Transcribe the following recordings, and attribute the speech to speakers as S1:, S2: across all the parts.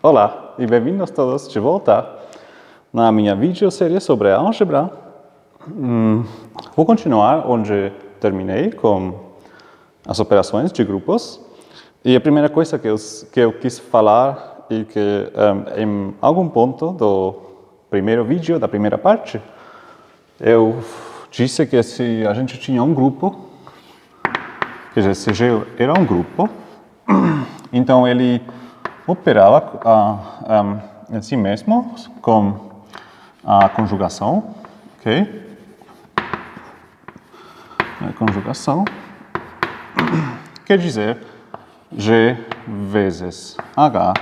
S1: Olá e bem-vindos todos de volta na minha videosérie sobre álgebra. Vou continuar onde terminei com as operações de grupos. E a primeira coisa que eu quis falar é que em algum ponto do primeiro vídeo, da primeira parte, eu disse que se a gente tinha um grupo, quer dizer, se G era um grupo, então ele operava em si mesmo com a conjugação, ok? A conjugação quer dizer G vezes H,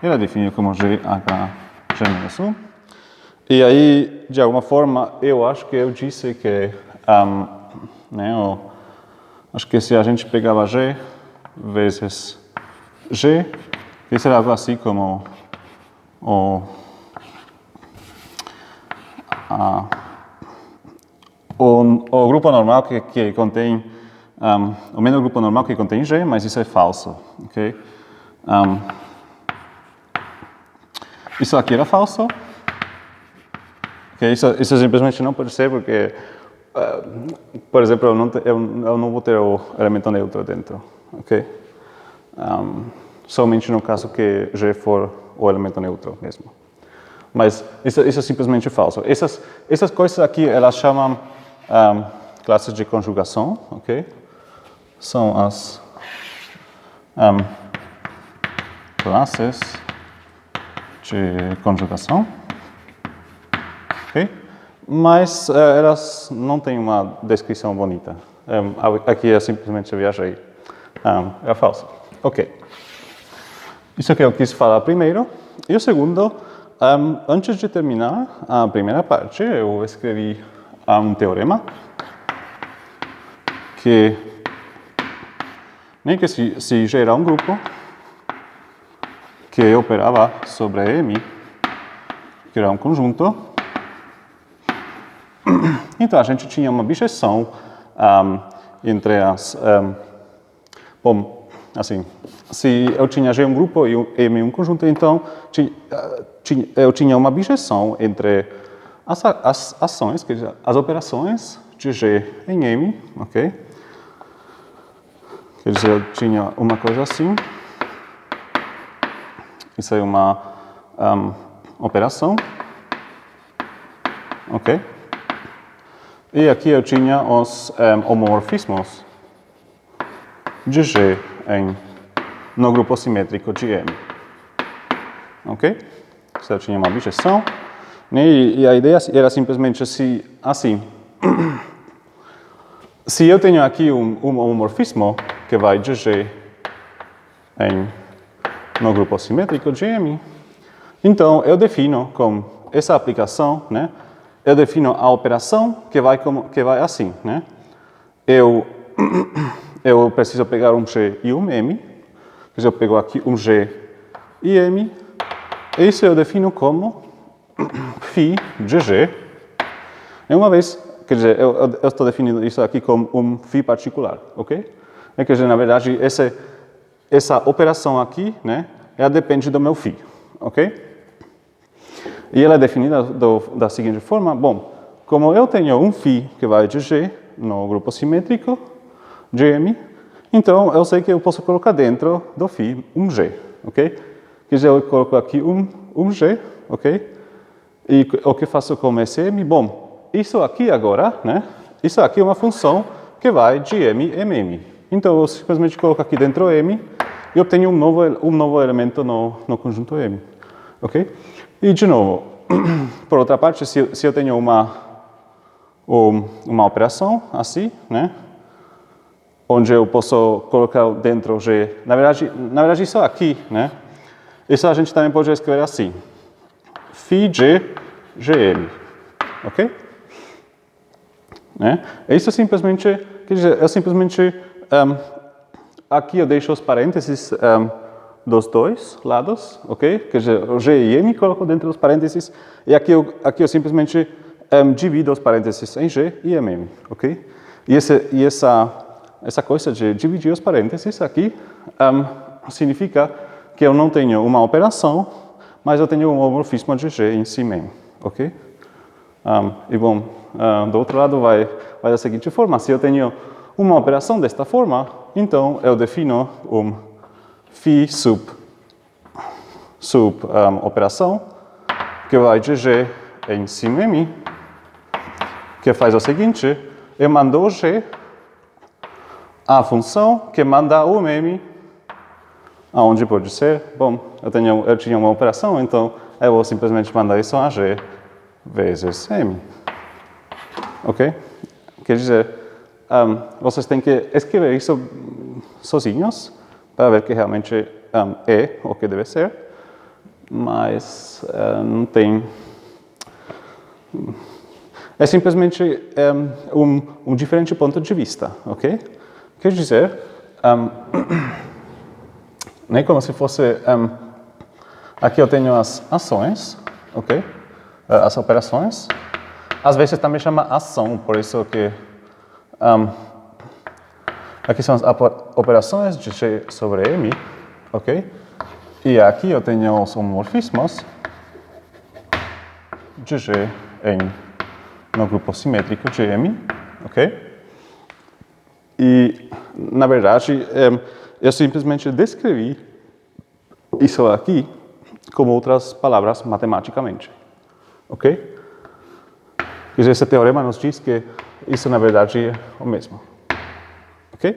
S1: era definido como GH G menos 1. E aí, de alguma forma, eu acho que eu disse que, acho que se a gente pegava G vezes G, isso era algo assim como o grupo normal que contém, o menor grupo normal que contém G, mas isso é falso, ok? Isso aqui era falso. Okay, isso simplesmente não pode ser porque, por exemplo, eu não vou ter o elemento neutro dentro, ok? Somente no caso que G for o elemento neutro mesmo. Mas isso é simplesmente falso. Essas coisas aqui, elas chamam classes de conjugação, ok? São as classes de conjugação, ok? Mas elas não têm uma descrição bonita. Aqui eu simplesmente viajei. É falso. Ok. Isso que eu quis falar primeiro. E o segundo, antes de terminar a primeira parte, eu escrevi um teorema que se G era um grupo que operava sobre M, que era um conjunto, então a gente tinha uma bijeção entre as... bom, assim, se eu tinha G um grupo e M um conjunto, então eu tinha uma bijeção entre as ações, quer dizer, as operações de G em M, ok? Quer dizer, eu tinha uma coisa assim. Isso é uma operação, ok? E aqui eu tinha os homomorfismos de G no grupo simétrico de M. Ok? Então eu tinha uma bijeção. E a ideia era simplesmente assim. Se eu tenho aqui um homomorfismo que vai de G no grupo simétrico de M, então eu defino com essa aplicação, né? Eu defino a operação que vai assim, né? Eu preciso pegar um G e um M. Eu pego aqui um G e M. Isso eu defino como φ de G. E uma vez, quer dizer, eu estou definindo isso aqui como um φ particular, ok? Quer dizer, na verdade, essa operação aqui, né? Ela depende do meu φ, ok? E ela é definida da seguinte forma. Bom, como eu tenho um φ que vai de G no grupo simétrico de M, então eu sei que eu posso colocar dentro do φ um G, ok? Quer dizer, eu coloco aqui um G, ok? E o que faço com esse M? Bom, isso aqui agora, né? Isso aqui é uma função que vai de M em M. Então eu simplesmente coloco aqui dentro M e obtenho um novo elemento no conjunto M, ok? E, de novo, por outra parte, se eu tenho uma operação assim, né? Onde eu posso colocar dentro G... Na verdade, isso aqui, né? Isso a gente também pode escrever assim. Φ de Gm, ok? Né? Isso simplesmente... Quer dizer, eu simplesmente... aqui eu deixo os parênteses... dos dois lados, ok? Quer dizer, o G e M coloco dentro dos parênteses e aqui eu simplesmente divido os parênteses em G e em M, ok? E essa coisa de dividir os parênteses aqui significa que eu não tenho uma operação, mas eu tenho um homomorfismo de G em si mesmo, ok? E bom, do outro lado vai da seguinte forma: se eu tenho uma operação desta forma, então eu defino um phi sub operação que vai de G em si M, que faz o seguinte: eu mando o G à função que manda o M aonde pode ser. Bom, eu tinha uma operação, então eu vou simplesmente mandar isso a G vezes M. Ok? Quer dizer, vocês têm que escrever isso sozinhos para ver que realmente é o que deve ser, mas não tem... É simplesmente um diferente ponto de vista, ok? Quer dizer, nem como se fosse... aqui eu tenho as ações, ok? As operações. Às vezes também chama ação, por isso que... aqui são as operações de G sobre M, ok? E aqui eu tenho os homomorfismos de G no grupo simétrico de M, ok? E, na verdade, eu simplesmente descrevi isso aqui com outras palavras matematicamente, ok? Quer dizer, esse teorema nos diz que isso, na verdade, é o mesmo, ok?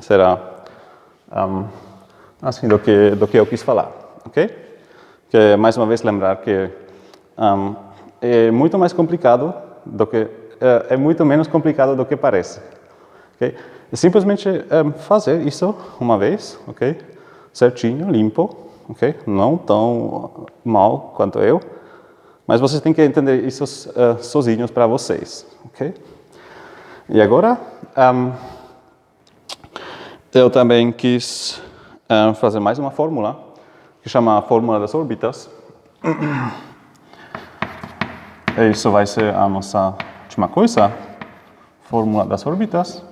S1: Será assim do que eu quis falar, ok? Que, mais uma vez, lembrar que é muito mais complicado do que... é muito menos complicado do que parece, ok? É simplesmente fazer isso uma vez, ok? Certinho, limpo, ok? Não tão mal quanto eu, mas vocês têm que entender isso sozinhos para vocês, ok? E agora, eu também quis fazer mais uma fórmula, que chama a fórmula das órbitas. E isso vai ser a nossa última coisa, fórmula das órbitas.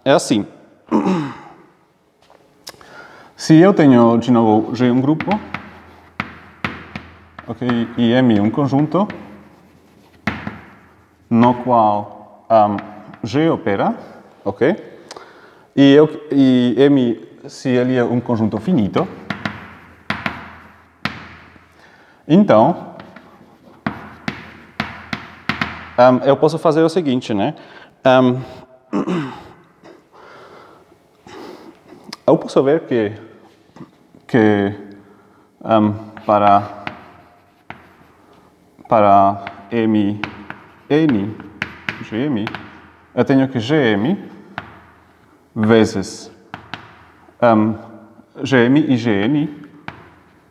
S1: É assim. Se eu tenho, de novo, G um grupo, ok, e M um conjunto, no qual G opera, ok, e M, se ele é um conjunto finito, então eu posso fazer o seguinte, né? Eu posso ver que para M, N, Gm, eu tenho que Gm vezes Gm e Gn,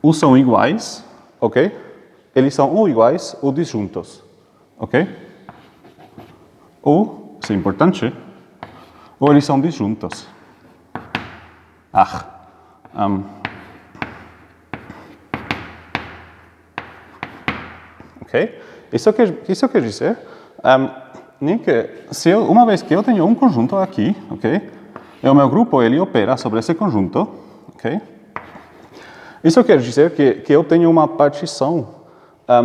S1: ou são iguais, ok? Eles são ou iguais ou disjuntos, ok? Ou, isso é importante, ou eles são disjuntos. Ok? Isso quer dizer nem que uma vez que eu tenho um conjunto aqui, ok? E o meu grupo ele opera sobre esse conjunto, ok? Isso quer dizer que eu tenho uma partição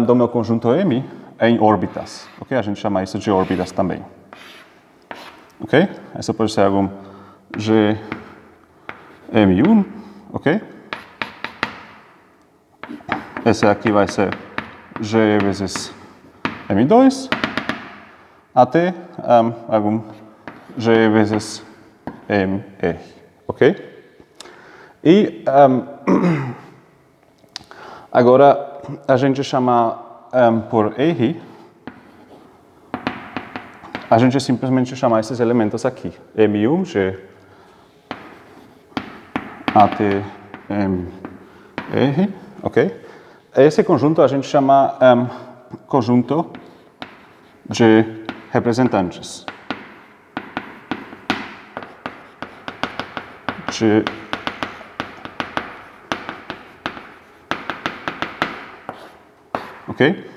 S1: do meu conjunto M em órbitas, ok? A gente chama isso de órbitas também, ok? Isso pode ser algum G M1, ok? Esse aqui vai ser G vezes M2 até algum G vezes MR, ok? E agora a gente chama por R, a gente simplesmente chama esses elementos aqui, M1, G até MR, ok? Esse conjunto a gente chama conjunto de representantes. Ok?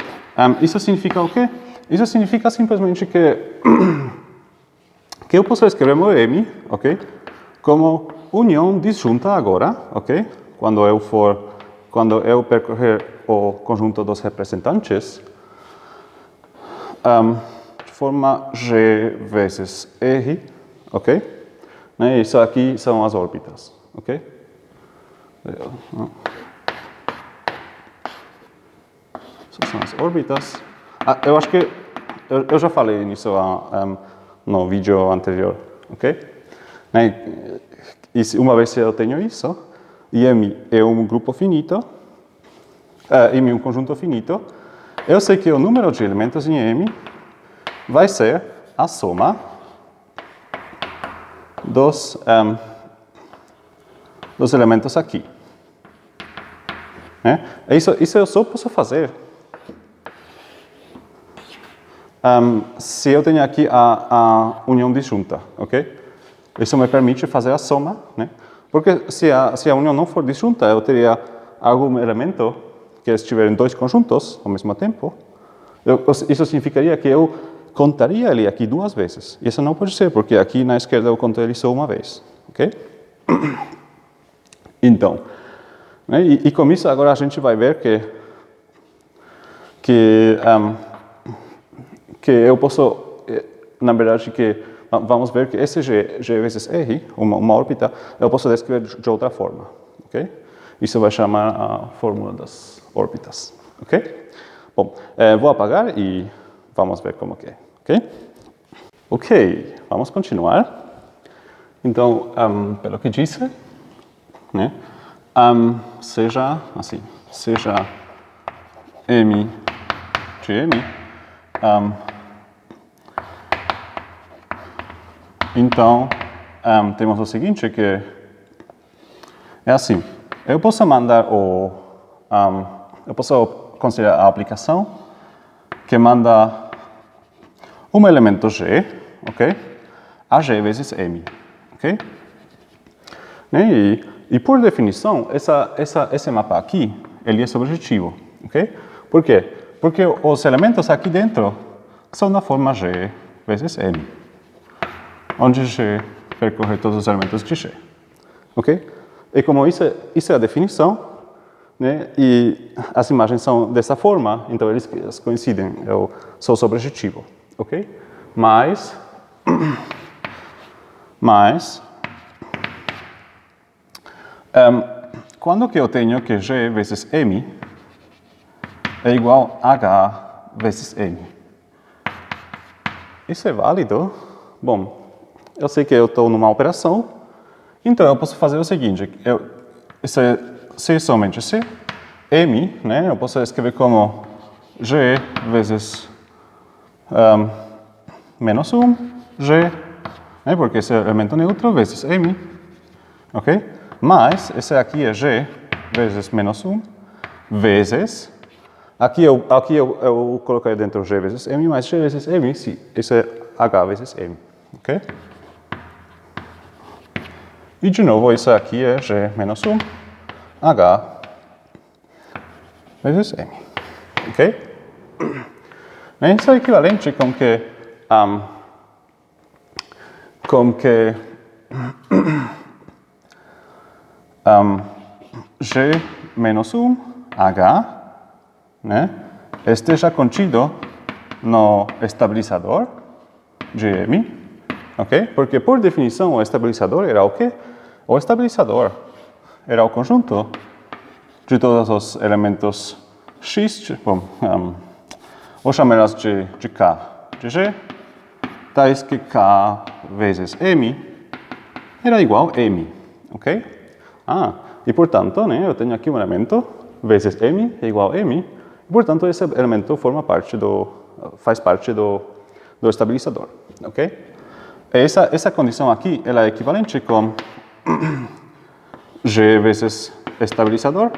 S1: Isso significa o quê? Isso significa simplesmente que que eu posso escrever meu M, ok? Como união disjunta agora, ok? Quando eu percorrer o conjunto dos representantes, de forma G vezes R, ok? Né? Isso aqui são as órbitas, ok? Essas são as órbitas. Eu acho que eu já falei nisso no vídeo anterior, ok? Né? E uma vez que eu tenho isso, e M é um grupo finito, M é um conjunto finito, eu sei que o número de elementos em M vai ser a soma dos elementos aqui. Né? Isso eu só posso fazer se eu tenho aqui a união disjunta, ok? Isso me permite fazer a soma, né? Porque se a união não for disjunta, eu teria algum elemento que estiver em dois conjuntos ao mesmo tempo. Isso significaria que eu contaria ele aqui duas vezes. E isso não pode ser, porque aqui na esquerda eu conto ele só uma vez, ok? Então, né? E com isso agora a gente vai ver que eu posso, na verdade, vamos ver que esse G vezes R, uma órbita, eu posso descrever de outra forma, ok? Isso vai chamar a fórmula das órbitas, ok? Bom, vou apagar e vamos ver como que é, ok? Ok, vamos continuar. Então, pelo que disse, né? Seja assim, seja M de M, então, temos o seguinte, que é assim, eu posso mandar eu posso considerar a aplicação que manda um elemento G, ok? A G vezes M, ok? E por definição, esse mapa aqui, ele é surjetivo, ok? Por quê? Porque os elementos aqui dentro são da forma G vezes M, onde G percorre todos os elementos de G, ok? E como isso é a definição, né? E as imagens são dessa forma, então eles coincidem, eu sou surjetivo, ok? Mas quando que eu tenho que G vezes M é igual a H vezes M? Isso é válido? Bom, eu sei que eu estou numa operação, então eu posso fazer o seguinte, se somente se M, né, eu posso escrever como G vezes menos 1, G, né, porque esse é elemento neutro, vezes M, ok? Mas esse aqui é G vezes menos 1, vezes, aqui eu coloquei dentro G vezes M, mas G vezes M, sim, isso é H vezes M, ok? E de novo, isso aqui é G menos 1, H vezes M, ok? Isso é equivalente com que G menos 1, H, né, esteja contido no estabilizador de M, ok? Porque, por definição, o estabilizador era o quê? O estabilizador era o conjunto de todos os elementos X, bom, vou chamá-las de K de G, tais que K vezes M era igual a M, ok? E portanto, né, eu tenho aqui um elemento vezes M é igual a M, e portanto esse elemento faz parte do estabilizador, ok? Essa condição aqui ela é equivalente com G vezes estabilizador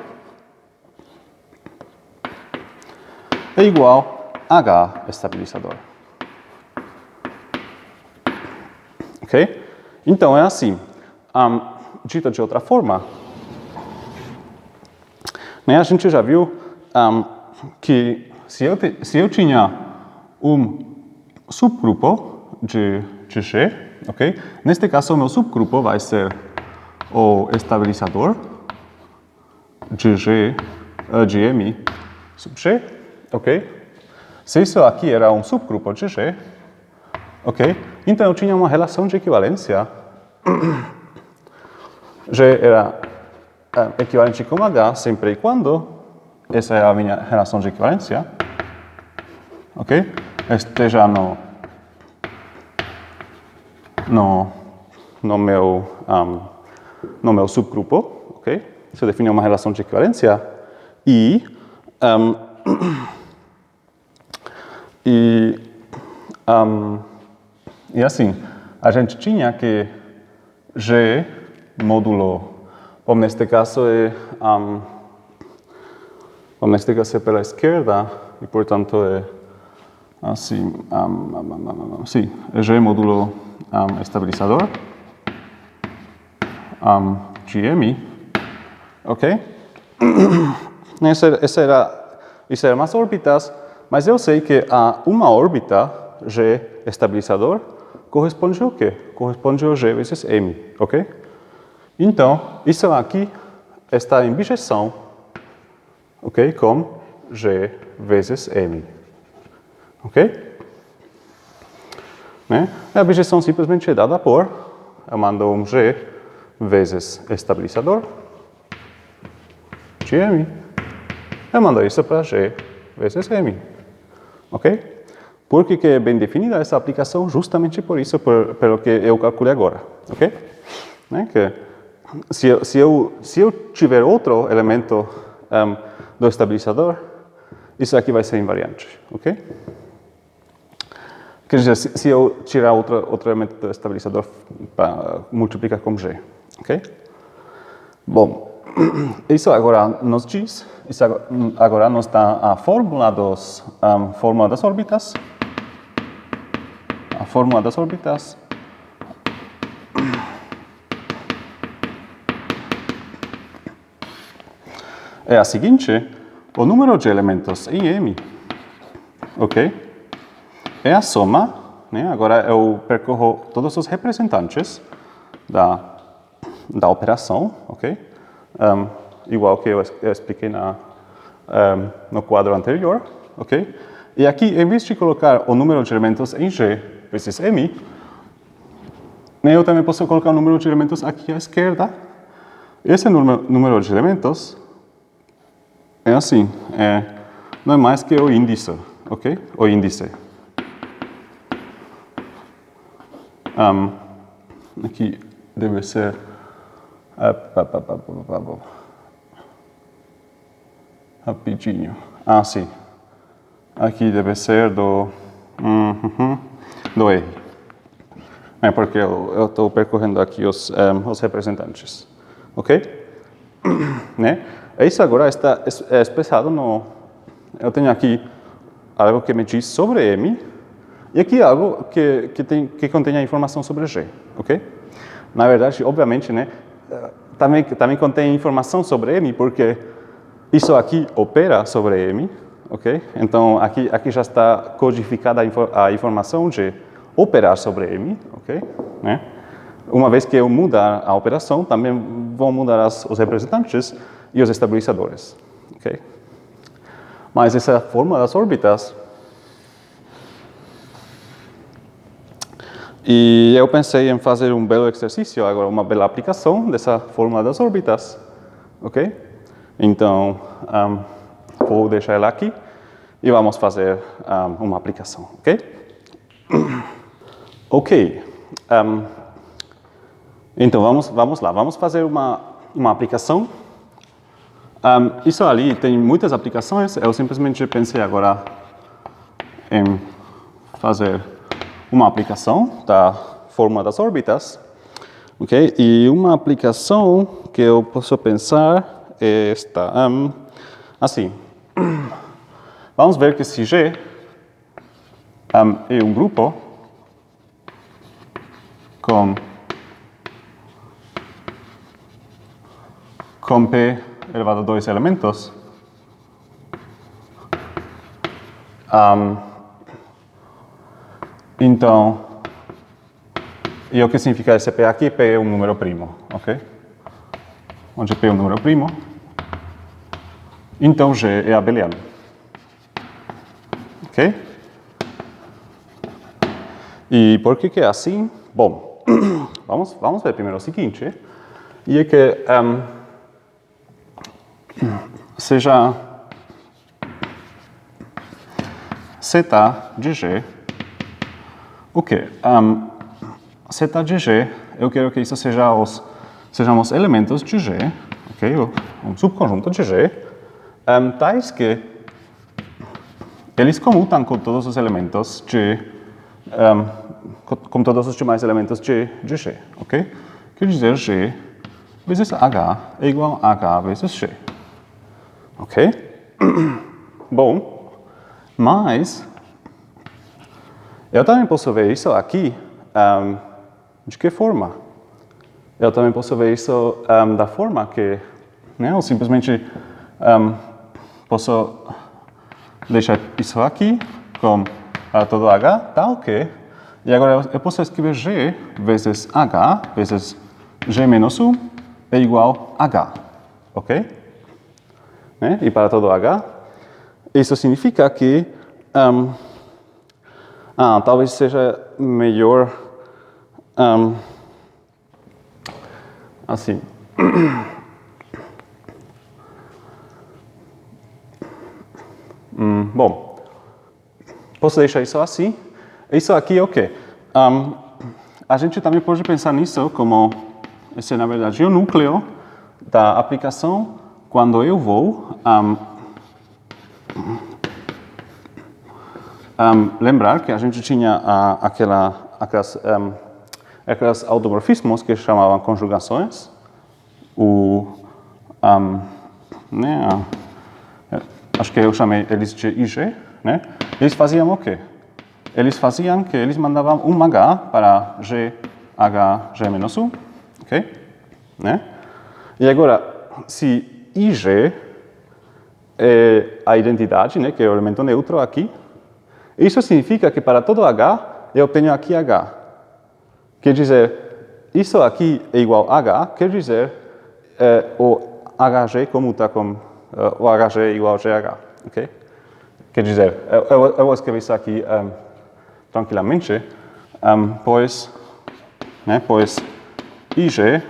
S1: é igual a H estabilizador. Ok? Então é assim. Dito de outra forma, né, a gente já viu que se eu tinha um subgrupo de G, ok? Neste caso, o meu subgrupo vai ser o estabilizador de G, de M sub G, ok? Se isso aqui era um subgrupo de G, ok? Então eu tinha uma relação de equivalência. G era equivalente com H sempre e quando essa é a minha relação de equivalência, ok? Esteja no meu subgrupo, ok? Isso define uma relação de equivalência e assim, a gente tinha que G módulo, bom, neste caso é pela esquerda e, portanto, é assim, sim, é G módulo estabilizador, GM, ok? Isso era umas órbitas, mas eu sei que a uma órbita, G estabilizador, corresponde ao quê? Corresponde ao G vezes M, ok? Então, isso aqui está em bijeção, ok? Com G vezes M, ok? Né? A bijeção simplesmente é dada por, eu mando um G vezes estabilizador, GM, eu mando isso para G vezes M, ok? Por que é bem definida essa aplicação? Justamente por isso, pelo que eu calculei agora, ok? Né? Que se eu tiver outro elemento do estabilizador, isso aqui vai ser invariante, ok? Quer dizer, se eu tirar outro elemento do estabilizador para multiplicar com G, ok? Bom, isso agora nos diz, isso agora nos dá a fórmula das órbitas. A fórmula das órbitas é a seguinte: o número de elementos em M, ok? É a soma, né? Agora eu percorro todos os representantes da operação, ok? Igual que eu expliquei no quadro anterior, ok? E aqui, em vez de colocar o número de elementos em G vezes M, eu também posso colocar o número de elementos aqui à esquerda. Esse número de elementos é assim, não é mais que o índice, ok? O índice. Aqui deve ser rapidinho. Ah, sim. Aqui deve ser do R. É porque eu estou percorrendo aqui os representantes, ok? Né? Isso agora está expressado no... Eu tenho aqui algo que me diz sobre M e aqui algo que contém a informação sobre G, ok? Na verdade, obviamente, né, também contém informação sobre M porque isso aqui opera sobre M, ok? Então, aqui já está codificada a informação de operar sobre M, ok? Né? Uma vez que eu mudar a operação, também vão mudar os representantes e os estabilizadores, ok? Mas essa forma das órbitas... E eu pensei em fazer um belo exercício, agora uma bela aplicação dessa fórmula das órbitas, ok? Então, vou deixar ela aqui e vamos fazer uma aplicação, ok? Ok. Então, vamos lá. Vamos fazer uma aplicação. Isso ali tem muitas aplicações. Eu simplesmente pensei agora em fazer uma aplicação da fórmula das órbitas. Ok? E uma aplicação que eu posso pensar é esta. Assim. Vamos ver que se G é um grupo com P elevado a 2 elementos, então E o que significa esse P aqui? P é um número primo, ok? Onde P é um número primo, então G é abeliano. Ok? E por que é assim? Bom, vamos ver primeiro o seguinte, e é que seja zeta de G, o quê? Zeta de G, eu quero que isso sejam os elementos de G, ok? Um subconjunto de G, tais que eles comutam com todos os elementos de, com todos os demais elementos de G, ok? Quer dizer, G vezes H é igual a H vezes G, ok? Bom, mas eu também posso ver isso aqui. De que forma? Eu também posso ver isso da forma que, né, eu simplesmente posso deixar isso aqui com todo H, tal que, e agora eu posso escrever G vezes H vezes G menos 1 é igual a H, ok? Né? E para todo H, isso significa que talvez seja melhor assim. Bom, posso deixar isso assim. Isso aqui é o quê? A gente também pode pensar nisso como, esse na verdade é o núcleo da aplicação quando eu vou lembrar que a gente tinha aqueles automorfismos que chamavam conjugações, acho que eu chamei eles de IG, né? Eles faziam o quê? Eles faziam que eles mandavam um H para G, H, G menos 1, ok? Né? E agora, se IG é a identidade, né, que é o elemento neutro aqui, isso significa que para todo H, eu tenho aqui H. Quer dizer, isso aqui é igual a H, quer dizer, o HG comuta com o HG é igual a GH, ok? Quer dizer, eu vou escrever isso aqui tranquilamente, pois IG é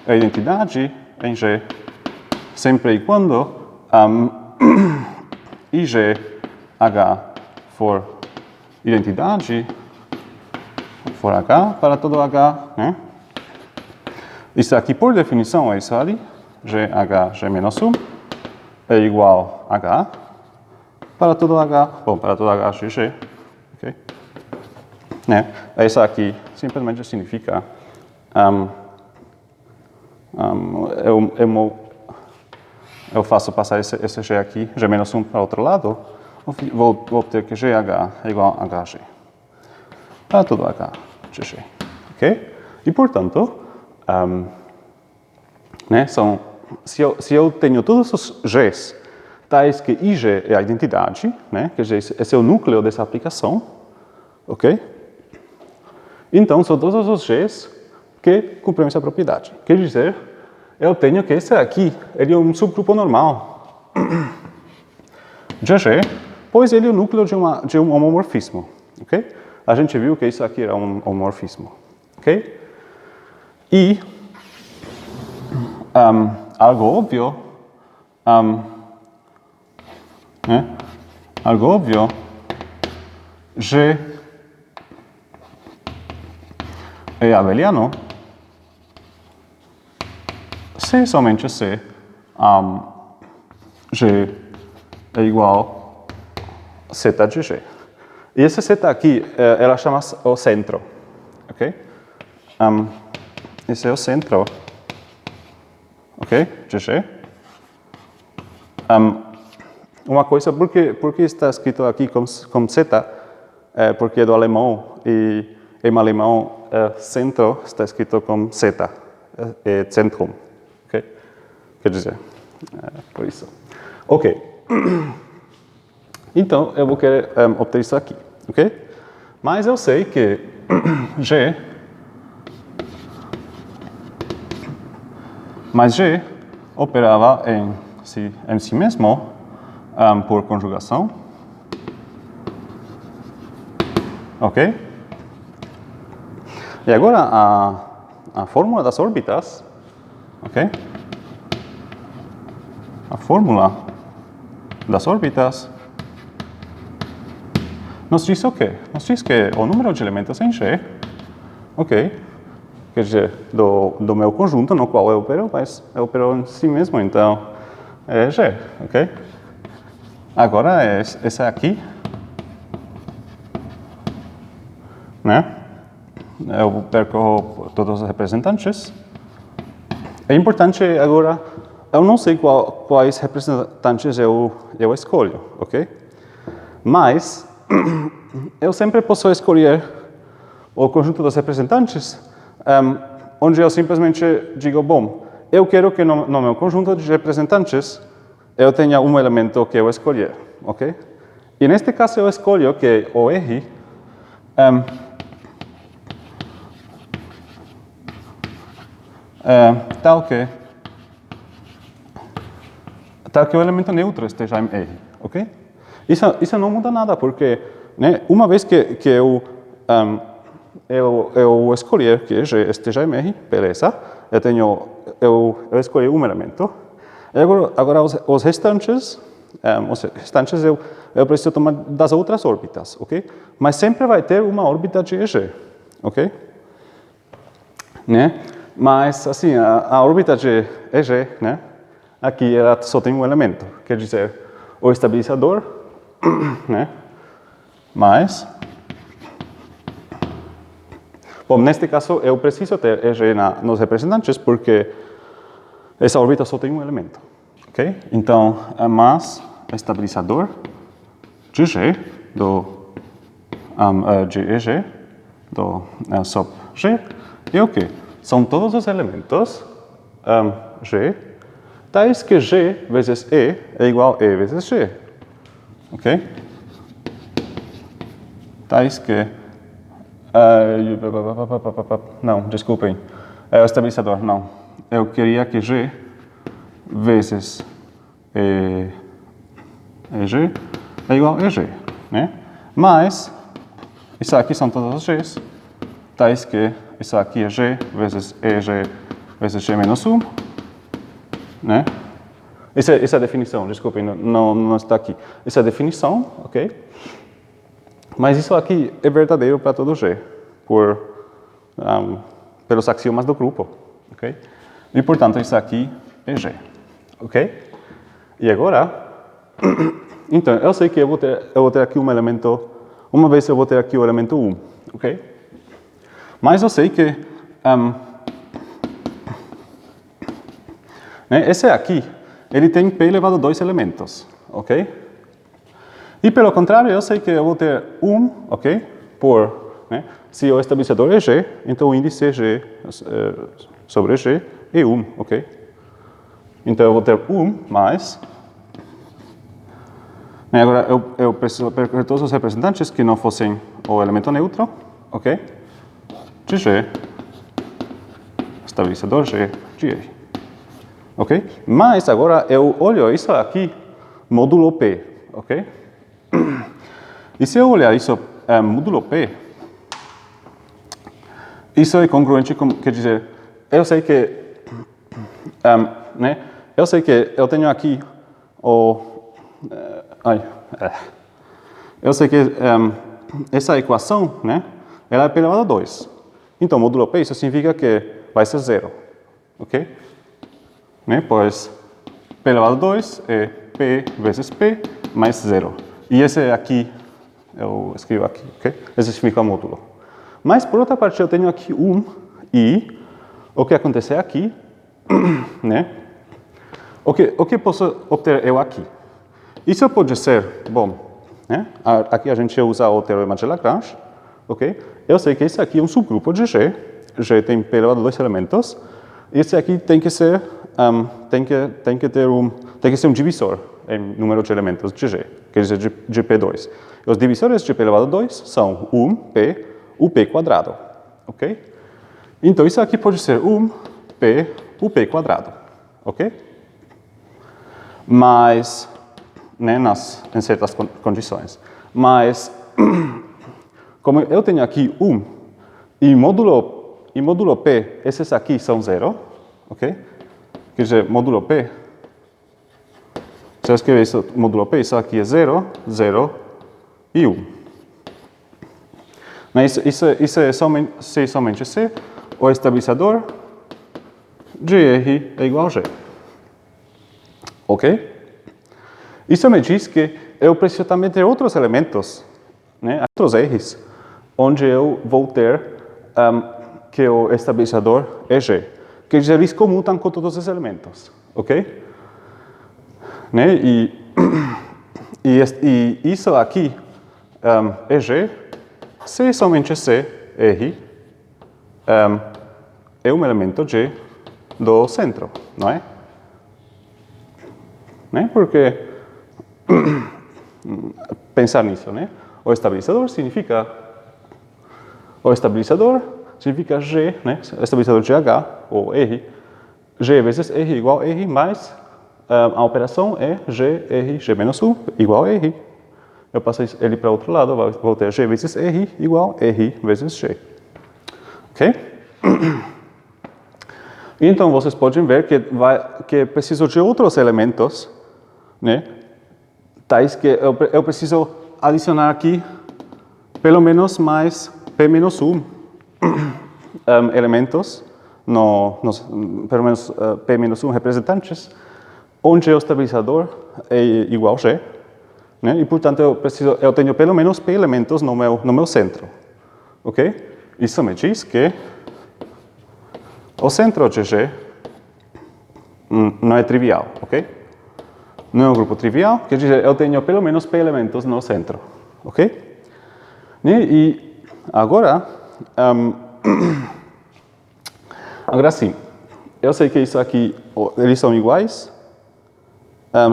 S1: a identidade em G, sempre e quando IG H for identidade for H para todo H, né? Isso aqui, por definição, é isso ali. GH, G menos 1 é igual a H para todo H, bom, para todo H, GG, ok? Né? Isso aqui simplesmente significa eu faço passar esse G aqui, G menos 1 para o outro lado, vou obter que GH é igual a HG para todo H, GG, ok? E, portanto, né, se eu tenho todos os Gs, tais que IG é a identidade, né, quer dizer, esse é o núcleo dessa aplicação, ok? Então, são todos os Gs que cumprem essa propriedade. Quer dizer, eu tenho que esse aqui é um subgrupo normal de G, pois ele é o núcleo de um homomorfismo, ok? A gente viu que isso aqui era um homomorfismo, ok? E algo óbvio, algo óbvio, G é abeliano se somente se G é igual a zeta de G. E esse zeta aqui, ela chama o centro, ok? Esse é o centro, ok? De G. Uma coisa, por que está escrito aqui com zeta? Porque é do alemão, e em alemão, centro está escrito com zeta, é Zentrum, ok? Quer dizer, por isso. Ok. Então, eu vou querer obter isso aqui, ok? Mas eu sei que G Mas G operava em si mesmo por conjugação. Ok? E agora a fórmula das órbitas, ok? A fórmula das órbitas nos diz o quê? Nos diz que o número de elementos em G, ok? Quer dizer, do meu conjunto no qual eu opero, mas eu opero em si mesmo, então é G, ok? Agora é esse aqui, né? Eu percorro todos os representantes. É importante agora, eu não sei quais representantes eu escolho, ok? Mas eu sempre posso escolher o conjunto dos representantes, onde eu simplesmente digo, bom, eu quero que no meu conjunto de representantes eu tenha um elemento que eu escolher, ok? E neste caso eu escolho que o R tal que o elemento neutro esteja em R, ok? Isso não muda nada, porque né, uma vez que eu escolher que G esteja em R, beleza, eu escolhi um elemento. E agora os restantes eu preciso tomar das outras órbitas, ok? Mas sempre vai ter uma órbita de EG, ok? Né? Mas, assim, a órbita de EG, né? Aqui ela só tem um elemento, quer dizer, o estabilizador, né? Mas, bom, neste caso eu preciso ter EG nos representantes porque essa órbita só tem um elemento, ok? Então, é mais estabilizador de G de EG sob G e o que? São todos os elementos G tais que G vezes E é igual a E vezes G, ok? Tais que não, desculpem, é o estabilizador, não. Eu queria que G vezes EG é igual a EG, né? Mas, isso aqui são todos os Gs, tais que isso aqui é G vezes EG vezes G menos 1, né? Essa é a definição, desculpem, não está aqui. Essa é a definição, ok? Mas isso aqui é verdadeiro para todo G, pelos axiomas do grupo, ok? E, portanto, isso aqui é G, ok? E agora, então, eu sei que eu vou ter aqui um elemento, uma vez eu vou ter aqui o elemento 1, ok? Mas eu sei que né, esse aqui, ele tem p elevado a 2 elementos, ok? E pelo contrário, eu sei que eu vou ter 1, ok? Né, se o estabilizador é G, então o índice é G sobre G é 1, ok? Então eu vou ter 1 mais. E agora eu preciso percorrer todos os representantes que não fossem o elemento neutro, ok? De G, estabilizador G de E, ok? Mas agora eu olho isso aqui, módulo P, ok? E se eu olhar isso módulo P, isso é congruente com, quer dizer, eu sei que, né? Eu sei que eu tenho aqui eu sei que essa equação, né? Ela é p elevado a 2. Então, módulo P, isso significa que vai ser 0, ok? Né? Pois p elevado a 2 é p vezes p mais 0. E esse aqui, eu escrevo aqui, ok? Esse significa o módulo. Mas, por outra parte, eu tenho aqui 1 e o que acontece aqui, né? O que posso obter eu aqui? Isso pode ser, bom, né? Aqui a gente usa o teorema de Lagrange, ok? Eu sei que esse aqui é um subgrupo de G. G tem p elevado a 2 elementos. Esse aqui tem que ser, tem que ser um divisor em número de elementos de G, quer dizer, de P2. Os divisores de p elevado a 2 são 1p, o p quadrado, ok? Então, isso aqui pode ser 1p, o p quadrado, ok? Mas, né, em certas condições. Mas, como eu tenho aqui 1, e módulo P, esses aqui são 0, ok? Quer dizer, módulo P, se eu escrever isso, módulo P, isso aqui é 0, 0 e 1. Mas isso é somente C, o estabilizador GR é igual a G. Ok? Isso me diz que eu preciso também ter outros elementos, né, outros R's, onde eu vou ter que o estabilizador é G. Que eles comutam com todos os elementos, ok? Né? E isso aqui é G, se somente C, R, é um elemento G do centro, não é? Né? Porque pensar nisso, né? O estabilizador significa G, né? Estabilizador GH ou R. G vezes R igual a R, mais a operação é G, R, G menos 1 igual a R. Eu passo ele para o outro lado, vou ter G vezes R igual a R vezes G. Ok? Então, vocês podem ver que preciso de outros elementos, né? Tais que eu preciso adicionar aqui pelo menos mais P-1 elementos, pelo menos P-1 representantes, onde o estabilizador é igual a G, né? E, portanto, eu tenho pelo menos P elementos no meu centro, ok? Isso me diz que o centro de G não é trivial, ok? Não é um grupo trivial, quer dizer, eu tenho pelo menos P elementos no centro, ok? E agora, agora sim, eu sei que isso aqui, eles são iguais,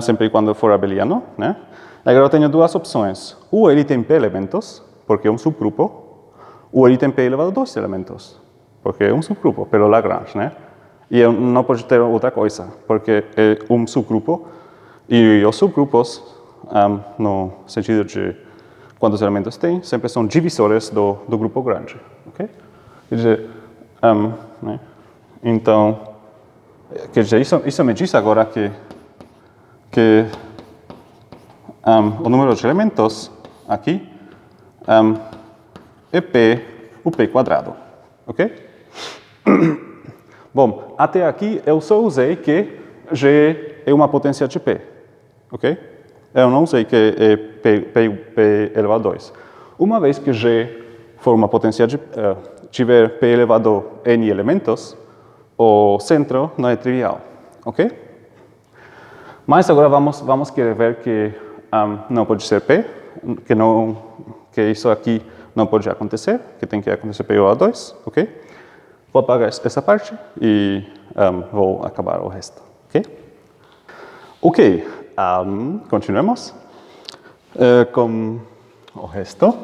S1: sempre e quando for abeliano, né? Agora eu tenho duas opções. Ou ele tem P elementos, porque é um subgrupo, ou ele tem P elevado a 2 elementos, porque é um subgrupo, pelo Lagrange, né? E eu não posso ter outra coisa, porque é um subgrupo, e os subgrupos, no sentido de quantos elementos tem, sempre são divisores do grupo grande, ok? Quer dizer, né? Então, quer dizer, isso me diz agora que o número de elementos aqui é o P quadrado, ok? Bom, até aqui eu só usei que G é uma potência de P, ok? Eu não sei que é P elevado a 2. Uma vez que G for uma potência tiver P elevado a N elementos, o centro não é trivial, ok? Mas agora vamos querer ver que não pode ser P, que isso aqui não pode acontecer, que tem que acontecer P elevado a 2, ok? Vou apagar essa parte e vou acabar o resto, ok? Ok, continuemos com o resto.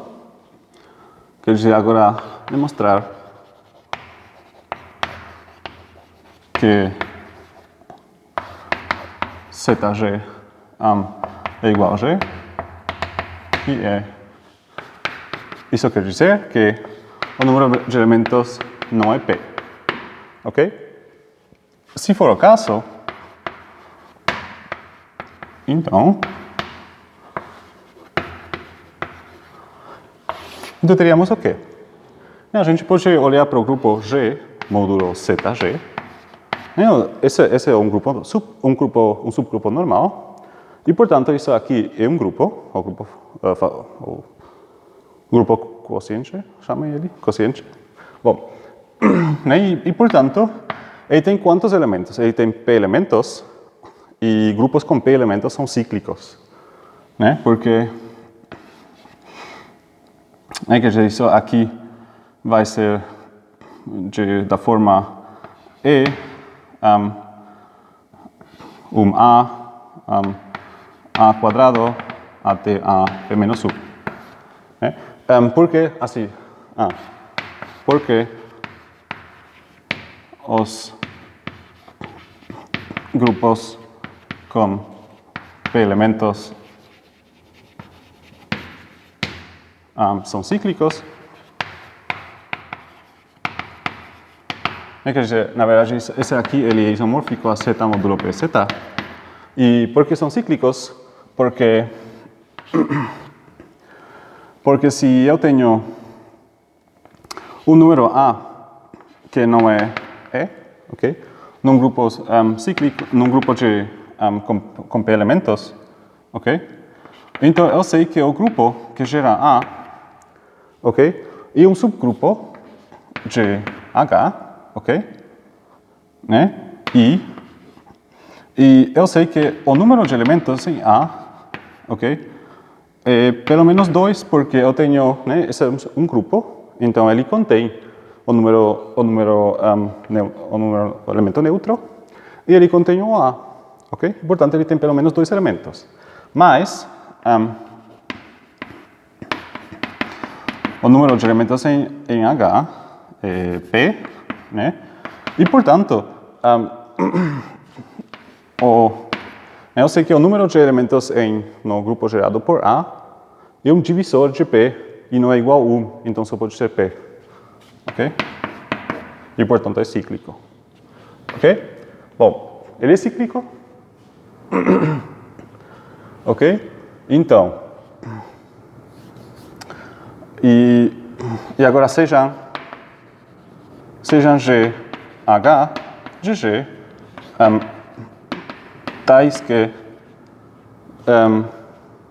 S1: Quer dizer, agora demonstrar que ZG é igual a G, e isso quer dizer que o número de elementos não é P, ok? Se for o caso, então teríamos o quê? A gente pode olhar para o grupo G, módulo ZG. Esse é um subgrupo normal, e portanto isso aqui é um grupo, o grupo quociente, chamem ele, quociente. Bom, e portanto, ele tem quantos elementos? Ele tem P elementos, e grupos com P elementos são cíclicos, né? Porque quer dizer, isso aqui vai ser da forma E, A quadrado até A P menos 1. Né? Porque, assim, porque os grupos con P elementos são cíclicos. Quer dizer, na verdade, esse aqui ele é isomórfico a Z módulo PZ. E por que são cíclicos? Porque se eu tenho um número A que não é E, ok? Num grupo cíclico, num grupo de com P elementos, ok? Então eu sei que o grupo que gera A, ok? E um subgrupo de H, ok? Né? E eu sei que o número de elementos em A, ok? É pelo menos 2, porque eu tenho, né, esse é um grupo, então ele contém o elemento neutro e ele contém o A, ok? Portanto, ele tem pelo menos 2 elementos. Mas o número de elementos em H é P, né? E, portanto, eu sei que o número de elementos no grupo gerado por A é um divisor de P e não é igual a 1, então só pode ser P. Ok? E, portanto, é cíclico. Ok? Bom, ele é cíclico? Ok? Então, e agora sejam G, H, GG, tais que,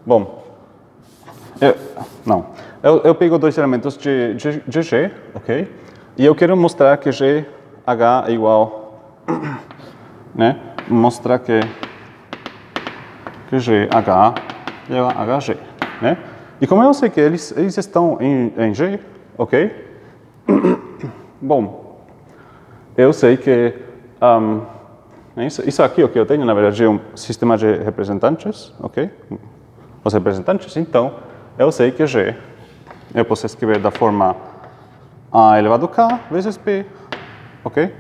S1: bom, eu pego 2 elementos de G, ok? E eu quero mostrar que G, H é igual, né? Mostrar que G, H é igual a HG, né? E como eu sei que eles estão em G, ok? Bom, eu sei que isso aqui, o que eu tenho, na verdade, é um sistema de representantes, ok? Os representantes, então, eu sei que G eu posso escrever da forma A elevado a K vezes P, ok?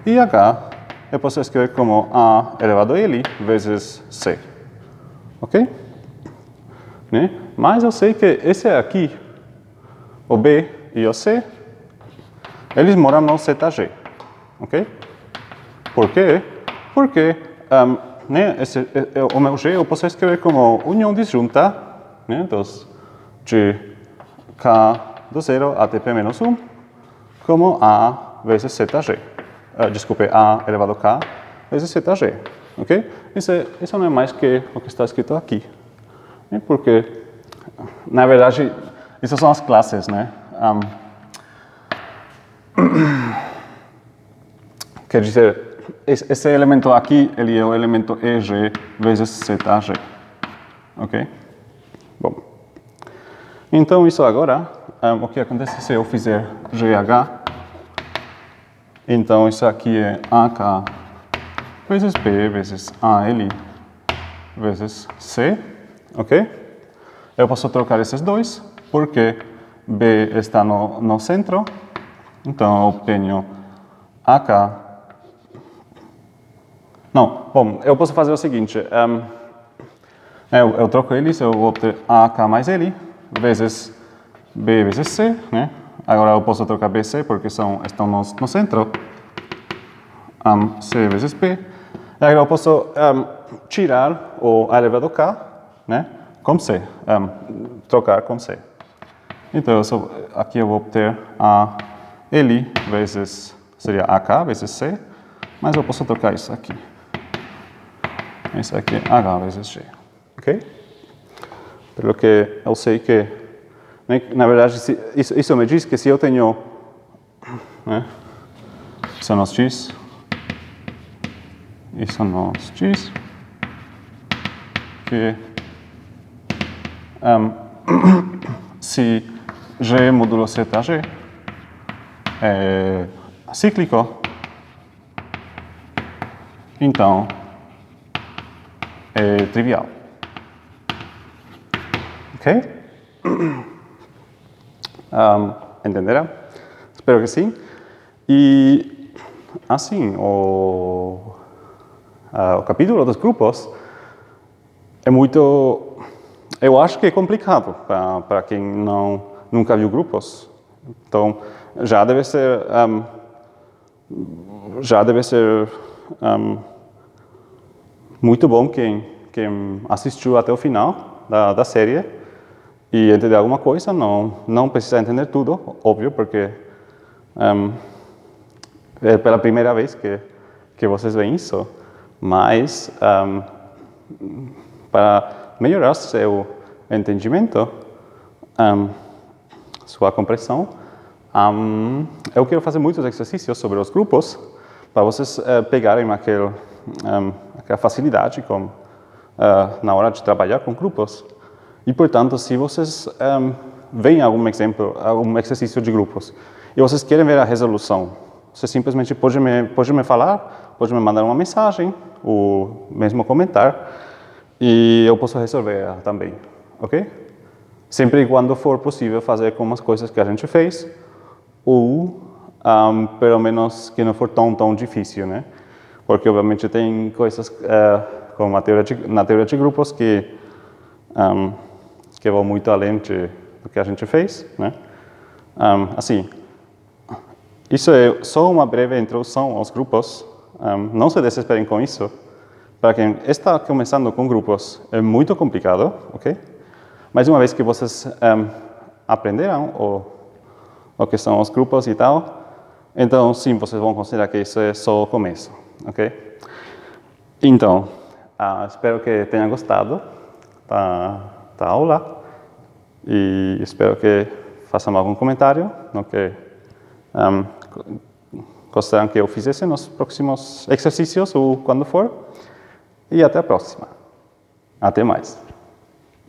S1: E H eu posso escrever como A elevado a L vezes C, ok? Né? Mas eu sei que esse aqui, o B e o C, eles moram no ZG, ok? Por quê? Porque né, o meu G eu posso escrever como união disjunta, né, de K do 0 até P menos 1, como A vezes ZG. Desculpe, A elevado a K vezes ZG, ok? Isso não é mais que o que está escrito aqui. Né? Porque, na verdade, essas são as classes, né? Quer dizer, esse elemento aqui, ele é o elemento EG vezes ZG, ok? Bom, então isso agora, o que acontece se eu fizer GH, então isso aqui é AK vezes P vezes AL vezes C, ok? Eu posso trocar esses dois, porque B está no centro, então eu tenho AK. Não, bom, eu posso fazer o seguinte, eu troco eles, eu vou ter AK mais L, vezes B vezes C, né? Agora eu posso trocar B e C, porque estão no centro, C vezes P. E agora eu posso tirar o A elevado a K, né? Com C, trocar com C. Então, aqui eu vou obter a L vezes, seria AK vezes C, mas eu posso trocar isso aqui. Isso aqui é H vezes G, ok? Pelo que eu sei que, né, na verdade, isso me diz que se eu tenho, né, isso nos diz, que se G módulo ZG é cíclico, então é trivial. Ok? Entenderam? Espero que sim. E assim, o capítulo dos grupos é muito... Eu acho que é complicado para quem nunca viu grupos. Então, já deve ser muito bom quem assistiu até o final da série e entender alguma coisa. Não precisa entender tudo, óbvio, porque é pela primeira vez que vocês veem isso. Mas, para melhorar seu entendimento, sua compreensão, eu quero fazer muitos exercícios sobre os grupos para vocês pegarem aquela facilidade na hora de trabalhar com grupos. E, portanto, se vocês veem algum exercício de grupos e vocês querem ver a resolução, você simplesmente pode me falar, pode me mandar uma mensagem, ou mesmo comentar, e eu posso resolver ela também, ok? Sempre e quando for possível fazer com as coisas que a gente fez, ou pelo menos que não for tão difícil, né? Porque obviamente tem coisas como na teoria de grupos que vão muito além do que a gente fez, né? Assim, isso é só uma breve introdução aos grupos. Não se desesperem com isso. Para quem está começando com grupos, é muito complicado, ok? Mas uma vez que vocês aprenderam o que são os grupos e tal, então sim, vocês vão considerar que isso é só o começo, ok? Então, espero que tenham gostado da aula e espero que façam algum comentário no que gostaram que eu fizesse nos próximos exercícios ou quando for. E até a próxima. Até mais.